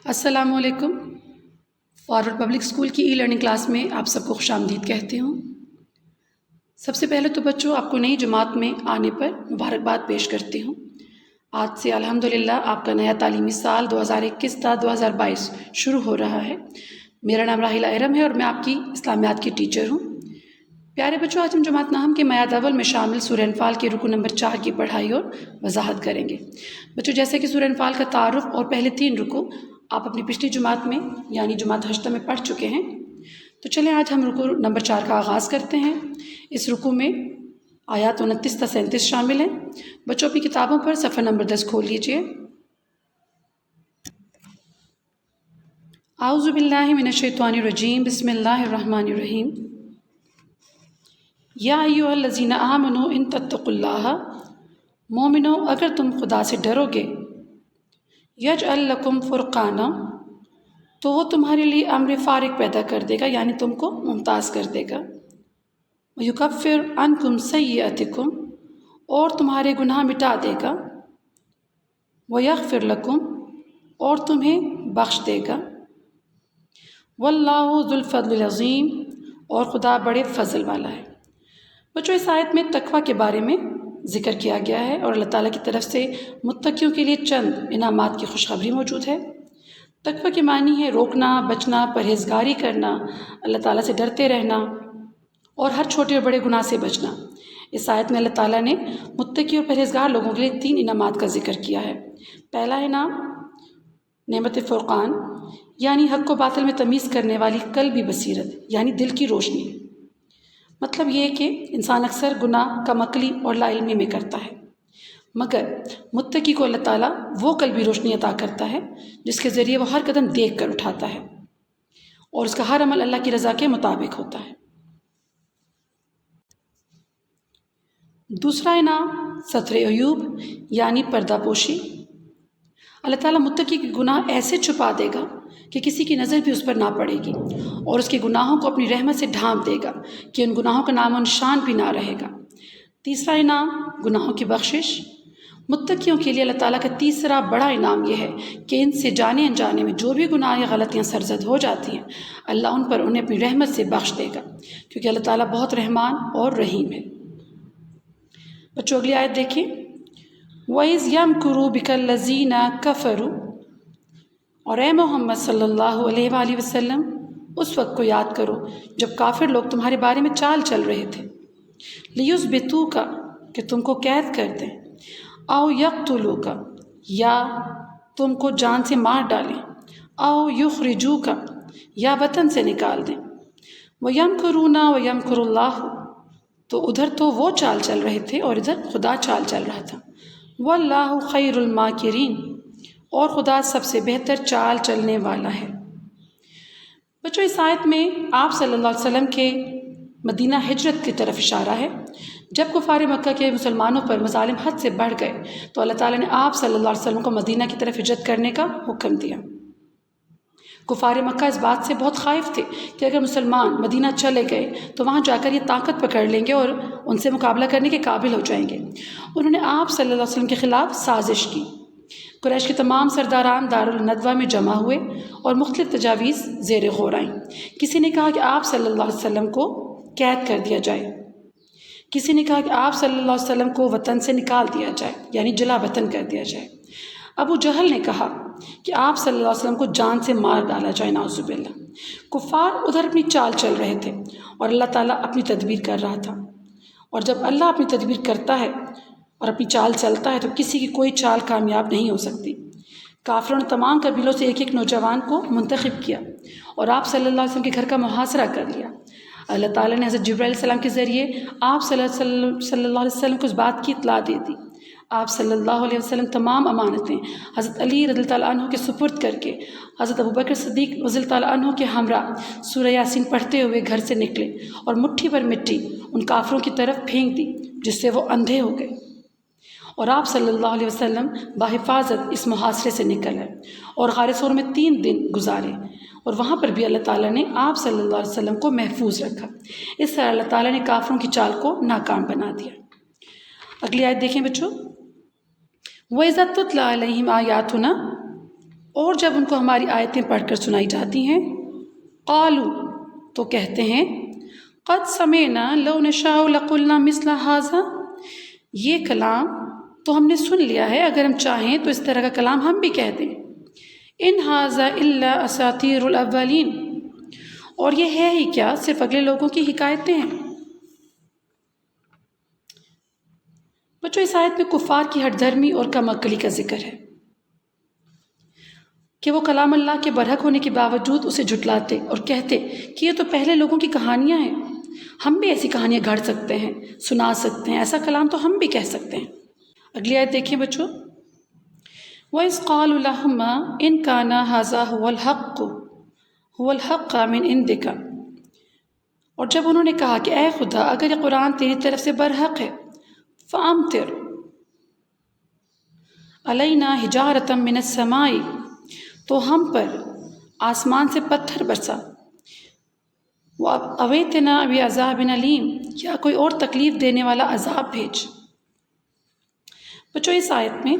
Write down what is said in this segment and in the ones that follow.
السلام علیکم۔ Forward public school کی ای لرننگ کلاس میں آپ سب کو خوش آمدید کہتی ہوں۔ سب سے پہلے تو بچوں آپ کو نئی جماعت میں آنے پر مبارکباد پیش کرتی ہوں۔ آج سے الحمدللہ آپ کا نیا تعلیمی سال 2021 تا 2022 شروع ہو رہا ہے۔ میرا نام راحیلہ ارم ہے اور میں آپ کی اسلامیات کی ٹیچر ہوں۔ پیارے بچوں، آج ہم جماعت ناہم کے میعاد اول میں شامل سورہ انفال کے رکو نمبر 4 کی پڑھائی اور وضاحت کریں گے۔ بچوں، جیسے کہ سورہ انفال کا تعارف اور پہلے 3 رکو آپ اپنی پچھلی جماعت میں یعنی جماعت ہشتہ میں پڑھ چکے ہیں، تو چلیں آج ہم رکو نمبر 4 کا آغاز کرتے ہیں۔ اس رکو میں آیات 29 تا 37 شامل ہیں۔ بچوں اپنی کتابوں پر صفحہ نمبر 10 کھول لیجئے۔ اعوذ باللہ من الشیطان الرجیم، بسم اللہ الرحمن الرحیم۔ یا ایھا الذین آمنوا ان تتقوا اللہ، مومنو اگر تم خدا سے ڈرو گے، یجعل لکم فرقانا، تو وہ تمہارے لیے امر فارق پیدا کر دے گا، یعنی تم کو ممتاز کر دے گا۔ ویکفر عنکم سیئاتکم، اور تمہارے گناہ مٹا دے گا۔ ویغفر لکم، اور تمہیں بخش دے گا۔ واللہ ذو الفضل العظیم، اور خدا بڑے فضل والا ہے۔ بچوں، اس آیت میں تقویٰ کے بارے میں ذکر کیا گیا ہے اور اللہ تعالیٰ کی طرف سے متقیوں کے لیے چند انعامات کی خوشخبری موجود ہے۔ تقویٰ کے معنی ہے روکنا، بچنا، پرہیزگاری کرنا، اللہ تعالیٰ سے ڈرتے رہنا اور ہر چھوٹے اور بڑے گناہ سے بچنا۔ اس آیت میں اللہ تعالیٰ نے متقی اور پرہیزگار لوگوں کے لیے 3 انعامات کا ذکر کیا ہے۔ پہلا انعام نعمت فرقان، یعنی حق و باطل میں تمیز کرنے والی قلبی بصیرت، یعنی دل کی روشنی۔ مطلب یہ کہ انسان اکثر گناہ کم عقلی اور لا علمی میں کرتا ہے، مگر متقی کو اللہ تعالیٰ وہ قلبی روشنی عطا کرتا ہے جس کے ذریعے وہ ہر قدم دیکھ کر اٹھاتا ہے اور اس کا ہر عمل اللہ کی رضا کے مطابق ہوتا ہے۔ دوسرا انعام ستر عیوب، یعنی پردہ پوشی۔ اللہ تعالیٰ متقی کے گناہ ایسے چھپا دے گا کہ کسی کی نظر بھی اس پر نہ پڑے گی اور اس کے گناہوں کو اپنی رحمت سے ڈھانپ دے گا کہ ان گناہوں کا نام و نشان بھی نہ رہے گا۔ تیسرا انعام گناہوں کی بخشش۔ متقیوں کے لیے اللہ تعالیٰ کا تیسرا بڑا انعام یہ ہے کہ ان سے جانے انجانے میں جو بھی گناہ یا غلطیاں سرزد ہو جاتی ہیں، اللہ ان پر انہیں اپنی رحمت سے بخش دے گا، کیونکہ اللہ تعالیٰ بہت رحمان اور رحیم ہے۔ بچوں اگلی آیت دیکھیں۔ وَإِذْ يَمْكُرُ بِكَ الَّذِينَ كَفَرُوا، اور اے محمد صلی اللہ علیہ وآلہ وسلم اس وقت کو یاد کرو جب کافر لوگ تمہارے بارے میں چال چل رہے تھے، لِيُثْبِتُوكَ، کہ تم کو قید کر دیں، اَوْ يَقْتُلُوكَ، یا تم کو جان سے مار ڈالیں، اَوْ يُخْرِجُوكَ، یا وطن سے نکال دیں۔ وَيَمْكُرُونَ وَيَمْكُرُ اللَّهُ، تو ادھر تو وہ چال چل رہے تھے اور ادھر خدا چال چل رہا تھا۔ وَاللَّهُ خَيْرُ الْمَاكِرِينَ، اور خدا سب سے بہتر چال چلنے والا ہے۔ بچوں، اس آیت میں آپ صلی اللہ علیہ وسلم کے مدینہ ہجرت کی طرف اشارہ ہے۔ جب کفار مکہ کے مسلمانوں پر مظالم حد سے بڑھ گئے تو اللہ تعالیٰ نے آپ صلی اللہ علیہ وسلم کو مدینہ کی طرف ہجرت کرنے کا حکم دیا۔ کفار مکہ اس بات سے بہت خائف تھے کہ اگر مسلمان مدینہ چلے گئے تو وہاں جا کر یہ طاقت پکڑ لیں گے اور ان سے مقابلہ کرنے کے قابل ہو جائیں گے۔ انہوں نے آپ صلی اللہ علیہ وسلم کے خلاف سازش کی۔ قریش کے تمام سرداران دارالندوہ میں جمع ہوئے اور مختلف تجاویز زیر غور آئیں۔ کسی نے کہا کہ آپ صلی اللہ علیہ وسلم کو قید کر دیا جائے، کسی نے کہا کہ آپ صلی اللہ علیہ وسلم کو وطن سے نکال دیا جائے، یعنی جلا وطن کر دیا جائے۔ ابو جہل نے کہا کہ آپ صلی اللہ علیہ وسلم کو جان سے مار ڈالا جائے، نعوذ باللہ۔ کفار ادھر اپنی چال چل رہے تھے اور اللہ تعالیٰ اپنی تدبیر کر رہا تھا، اور جب اللہ اپنی تدبیر کرتا ہے اور اپنی چال چلتا ہے تو کسی کی کوئی چال کامیاب نہیں ہو سکتی۔ کافروں نے تمام قبیلوں سے ایک ایک نوجوان کو منتخب کیا اور آپ صلی اللہ علیہ وسلم کے گھر کا محاصرہ کر لیا۔ اللہ تعالیٰ نے حضرت جبرائیل علیہ السلام کے ذریعے آپ صلی اللہ علیہ وسلم کو اس بات کی اطلاع دے دی۔ آپ صلی اللہ علیہ وسلم تمام امانتیں حضرت علی رضی اللہ عنہ کے سپرد کر کے حضرت ابوبکر صدیق رضی اللہ عنہ کے ہمراہ سورہ یاسین پڑھتے ہوئے گھر سے نکلے اور مٹھی بھر مٹی ان کافروں کی طرف پھینک دی جس سے وہ اندھے ہو گئے، اور آپ صلی اللہ علیہ وسلم بحفاظت اس محاصرے سے نکل آئے اور غار ثور میں 3 دن گزارے، اور وہاں پر بھی اللہ تعالیٰ نے آپ صلی اللہ علیہ وسلم کو محفوظ رکھا۔ اس طرح اللہ تعالیٰ نے کافروں کی چال کو ناکام بنا دیا۔ اگلی آیت دیکھیں بچوں۔ وَإِذَا تُتْلَىٰ عَلَيْهِمْ آيَاتُنَا، اور جب ان کو ہماری آیتیں پڑھ کر سنائی جاتی ہیں قالو تو کہتے ہیں قد سمعنا لو نشاء لقلنا مثل ھذا، یہ کلام تو ہم نے سن لیا ہے، اگر ہم چاہیں تو اس طرح کا کلام ہم بھی کہہ دیں۔ ان ھذا الا اساطیر الاولین، اور یہ ہے ہی کیا، صرف اگلے لوگوں کی حکایتیں ہیں۔ بچوں اس آیت میں کفار کی ہٹ دھرمی اور کم عقلی کا ذکر ہے کہ وہ کلام اللہ کے برحق ہونے کے باوجود اسے جھٹلاتے اور کہتے کہ یہ تو پہلے لوگوں کی کہانیاں ہیں، ہم بھی ایسی کہانیاں گھڑ سکتے ہیں، سنا سکتے ہیں، ایسا کلام تو ہم بھی کہہ سکتے ہیں۔ اگلی آیت دیکھیں بچوں، وَإِذْ قَالُوا لَهُمَا إِنْ كَانَ هَذَا هُوَ الْحَقَّ مِنْ عِنْدِكَ، اور جب انہوں نے کہا کہ اے خدا اگر یہ قرآن تیری طرف سے برحق ہے فَأَمْطِرْ عَلَيْنَا حِجَارَةً مِّنَ السَّمَاءِ، تو ہم پر آسمان سے پتھر برسا، وَأَوِئْتِنَا بِعَذَابٍ أَلِيمٍ، یا کوئی اور تکلیف دینے والا عذاب بھیج۔ بچوں اس آیت میں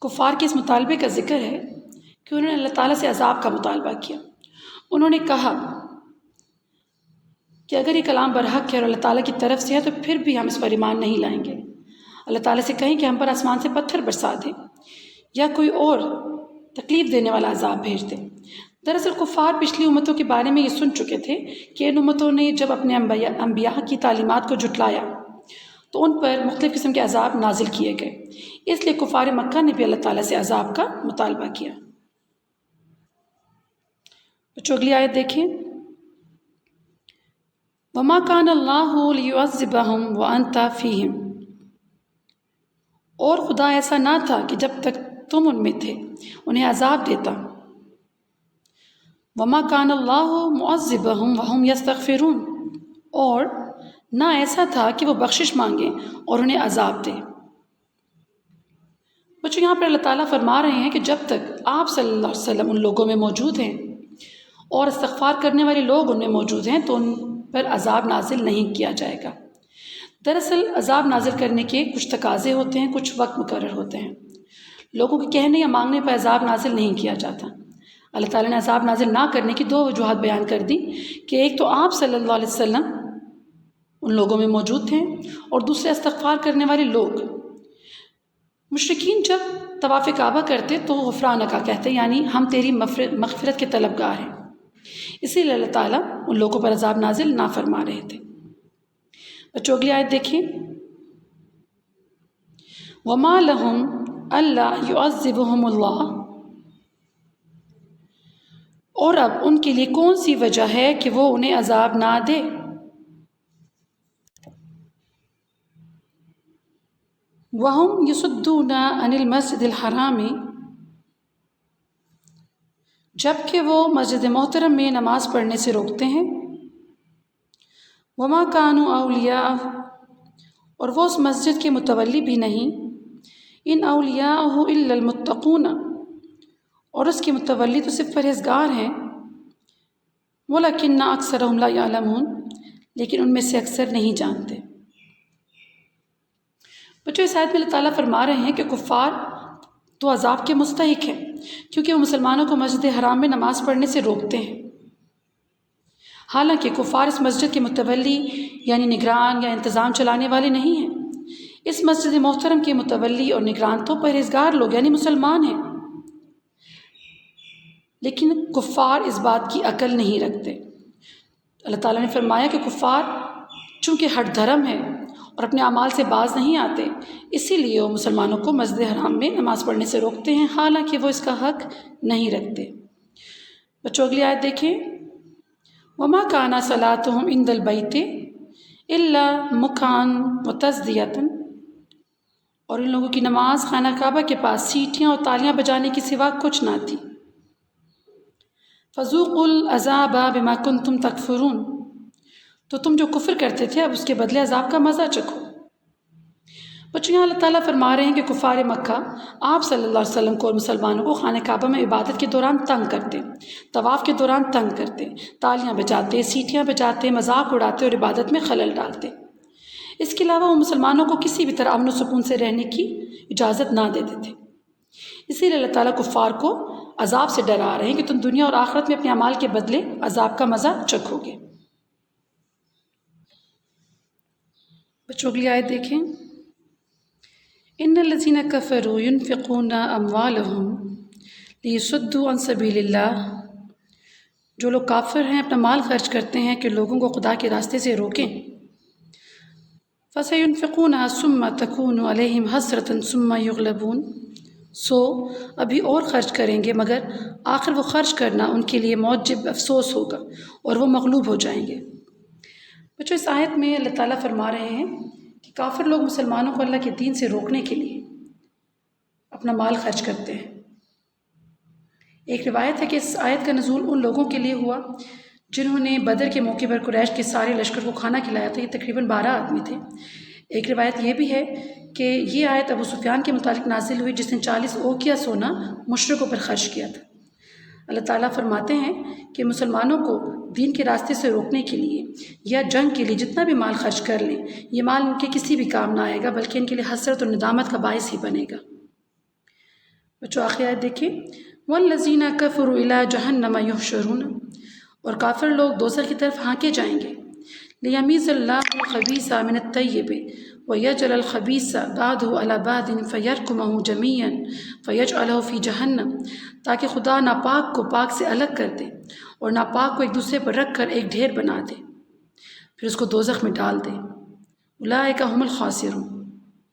کفار کے اس مطالبے کا ذکر ہے کہ انہوں نے اللہ تعالیٰ سے عذاب کا مطالبہ کیا۔ انہوں نے کہا کہ اگر یہ کلام برحق ہے اور اللہ تعالیٰ کی طرف سے ہے تو پھر بھی ہم اس پر ایمان نہیں لائیں گے، اللہ تعالیٰ سے کہیں کہ ہم پر آسمان سے پتھر برسا دیں یا کوئی اور تکلیف دینے والا عذاب بھیج دیں۔ دراصل کفار پچھلی امتوں کے بارے میں یہ سن چکے تھے کہ ان امتوں نے جب اپنے انبیاء کی تعلیمات کو جھٹلایا تو ان پر مختلف قسم کے عذاب نازل کیے گئے، اس لیے کفار مکہ نے بھی اللہ تعالیٰ سے عذاب کا مطالبہ کیا۔ بچوں اگلی آیت دیکھیں، وَمَا كَانَ اللَّهُ لِيُعَذِّبَهُمْ وَأَنْتَ فِيهِمْ، اور خدا ایسا نہ تھا کہ جب تک تم ان میں تھے انہیں عذاب دیتا۔ وَمَا كَانَ اللَّهُ مُعَذِّبَهُمْ وَهُمْ يَسْتَغْفِرُونَ، اور نہ ایسا تھا کہ وہ بخشش مانگیں اور انہیں عذاب دے۔ بچوں یہاں پر اللہ تعالیٰ فرما رہے ہیں کہ جب تک آپ صلی اللہ علیہ وسلم ان لوگوں میں موجود ہیں اور استغفار کرنے والے لوگ ان میں موجود ہیں تو ان پر عذاب نازل نہیں کیا جائے گا۔ دراصل عذاب نازل کرنے کے کچھ تقاضے ہوتے ہیں، کچھ وقت مقرر ہوتے ہیں۔ لوگوں کے کہنے یا مانگنے پر عذاب نازل نہیں کیا جاتا۔ اللہ تعالیٰ نے عذاب نازل نہ کرنے کی دو وجوہات بیان کر دی کہ ایک تو آپ صلی اللہ علیہ وسلم ان لوگوں میں موجود تھے، اور دوسرے استغفار کرنے والے لوگ۔ مشرکین جب طواف کعبہ کرتے تو غفرانک کہتے، یعنی ہم تیری مغفرت کے طلبگار ہیں، اسی لیے اللہ تعالیٰ ان لوگوں پر عذاب نازل نہ فرما رہے تھے۔ بچوں اگلی آیت دیکھیں، وَمَا لَهُمْ أَلَّا يُعَذِّبَهُمُ اللَّهُ، اور اب ان کے لیے کون سی وجہ ہے کہ وہ انہیں عذاب نہ دے۔ وَهُمْ يَصُدُّونَ عَنِ الْمَسْجِدِ الْحَرَامِ، جبکہ وہ مسجد محترم میں نماز پڑھنے سے روکتے ہیں۔ وَمَا كَانُوا أَوْلِيَاءَهُ، اور وہ اس مسجد کے متولی بھی نہیں۔ إِنْ أَوْلِيَاؤُهُ إِلَّا الْمُتَّقُونَ، اور اس کے متولی تو صرف پرہیزگار ہیں۔ وَلَكِنَّ أَكْثَرَهُمْ لَا يَعْلَمُونَ، لیکن ان میں سے اکثر نہیں جانتے۔ بچوں اس آیت میں اللہ تعالیٰ فرما رہے ہیں کہ کفار تو عذاب کے مستحق ہیں کیونکہ وہ مسلمانوں کو مسجد حرام میں نماز پڑھنے سے روکتے ہیں، حالانکہ کفار اس مسجد کے متولی یعنی نگران یا انتظام چلانے والے نہیں ہیں۔ اس مسجد محترم کے متولی اور نگران تو پرہیزگار لوگ یعنی مسلمان ہیں، لیکن کفار اس بات کی عقل نہیں رکھتے۔ اللہ تعالیٰ نے فرمایا کہ کفار چونکہ ہٹ دھرم ہے اور اپنے اعمال سے باز نہیں آتے، اسی لیے وہ مسلمانوں کو مسجد حرام میں نماز پڑھنے سے روکتے ہیں، حالانکہ وہ اس کا حق نہیں رکھتے۔ بچوں اگلی آیت دیکھیں، وَمَا كَانَ صَلَاتُهُمْ عِنْدَ الْبَيْتِ إِلَّا مُكَانًا وَتَصْدِيَةً، اور ان لوگوں کی نماز خانہ کعبہ کے پاس سیٹیاں اور تالیاں بجانے کے سوا کچھ نہ تھی۔ فَذُوقُوا الْعَذَابَ بِمَا كُنْتُمْ تَكْفُرُونَ، تو تم جو کفر کرتے تھے اب اس کے بدلے عذاب کا مزہ چکھو۔ بچوں یہاں اللہ تعالیٰ فرما رہے ہیں کہ کفار مکہ آپ صلی اللہ علیہ وسلم کو اور مسلمانوں کو خانہ کعبہ میں عبادت کے دوران تنگ کرتے، طواف کے دوران تنگ کرتے، تالیاں بجاتے، سیٹیاں بجاتے، مذاق اڑاتے اور عبادت میں خلل ڈالتے۔ اس کے علاوہ وہ مسلمانوں کو کسی بھی طرح امن و سکون سے رہنے کی اجازت نہ دیتے تھے۔ اسی لیے اللہ تعالیٰ کفار کو عذاب سے ڈرا رہے ہیں کہ تم دنیا اور آخرت میں اپنے اعمال کے بدلے عذاب کا مزہ چکھو گے۔ بچوں اگلی آیت دیکھیں، ان الذین کفروا ينفقون اموالهم لیصدوا عن سبیل اللہ، جو لوگ کافر ہیں اپنا مال خرچ کرتے ہیں کہ لوگوں کو خدا کے راستے سے روکیں، فَسَيُنْفِقُونَهَا ثُمَّ تَكُونُ عَلَيْهِمْ حَسْرَةً ثُمَّ يُغْلَبُونَ، ابھی اور خرچ کریں گے مگر آخر وہ خرچ کرنا ان کے لیے موجب افسوس ہوگا اور وہ مغلوب ہو جائیں گے۔ بچوں اس آیت میں اللہ تعالیٰ فرما رہے ہیں کہ کافر لوگ مسلمانوں کو اللہ کے دین سے روکنے کے لیے اپنا مال خرچ کرتے ہیں۔ ایک روایت ہے کہ اس آیت کا نزول ان لوگوں کے لیے ہوا جنہوں نے بدر کے موقع پر قریش کے سارے لشکر کو کھانا کھلایا تھا، یہ تقریباً 12 آدمی تھے۔ ایک روایت یہ بھی ہے کہ یہ آیت ابو سفیان کے متعلق نازل ہوئی جس نے 40 اوقیہ سونا مشرکوں پر خرچ کیا تھا۔ اللہ تعالیٰ فرماتے ہیں کہ مسلمانوں کو دین کے راستے سے روکنے کے لیے یا جنگ کے لیے جتنا بھی مال خرچ کر لیں، یہ مال ان کے کسی بھی کام نہ آئے گا بلکہ ان کے لیے حسرت اور ندامت کا باعث ہی بنے گا۔ بچوں آخری آیت دیکھیں، وَالَّذِينَ كَفَرُوا إِلَىٰ جَهَنَّمَ يُحْشَرُونَ، اور کافر لوگ دوزخ کی طرف ہانکے جائیں گے، لِيَمِيزَ اللَّهُ الْخَبِيثَ مِنَ الطَّيِّبِ وَيَجْعَلَ الْخَبِيثَ بَعْضَهُ عَلَىٰ بَعْضٍ فَيَرْكُمَهُ جَمِيعًا فَيَجْعَلَهُ فِي جَهَنَّمَ، تاکہ خدا ناپاک کو پاک سے الگ کر دے اور ناپاک کو ایک دوسرے پر رکھ کر ایک ڈھیر بنا دے، پھر اس کو دوزخ میں ڈال دے۔ اولئک هم الخاسرون،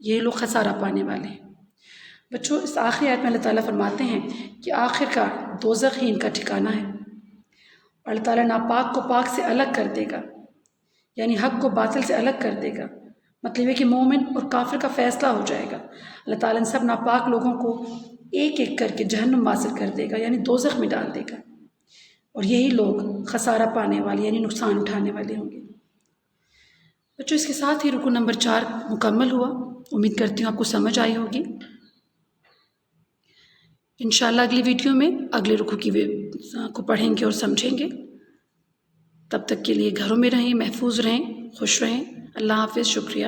یہ لوگ خسارہ پانے والے ہیں۔ بچوں اس آخری آیت میں اللہ تعالیٰ فرماتے ہیں کہ آخر کا دوزخ ہی ان کا ٹھکانہ ہے، اور اللہ تعالیٰ ناپاک کو پاک سے الگ کر دے گا، یعنی حق کو باطل سے الگ کر دے گا۔ مطلب ہے کہ مومن اور کافر کا فیصلہ ہو جائے گا۔ اللہ تعالیٰ ان سب ناپاک لوگوں کو ایک ایک کر کے جہنم واصل کر دے گا، یعنی دوزخ میں ڈال دے گا، اور یہی لوگ خسارہ پانے والے یعنی نقصان اٹھانے والے ہوں گے۔ بچوں اس کے ساتھ ہی رکن نمبر 4 مکمل ہوا۔ امید کرتی ہوں آپ کو سمجھ آئی ہوگی۔ انشاءاللہ اگلی ویڈیو میں اگلے رکوع کو پڑھیں گے اور سمجھیں گے۔ تب تک کے لیے گھروں میں رہیں، محفوظ رہیں، خوش رہیں۔ اللہ حافظ، شکریہ۔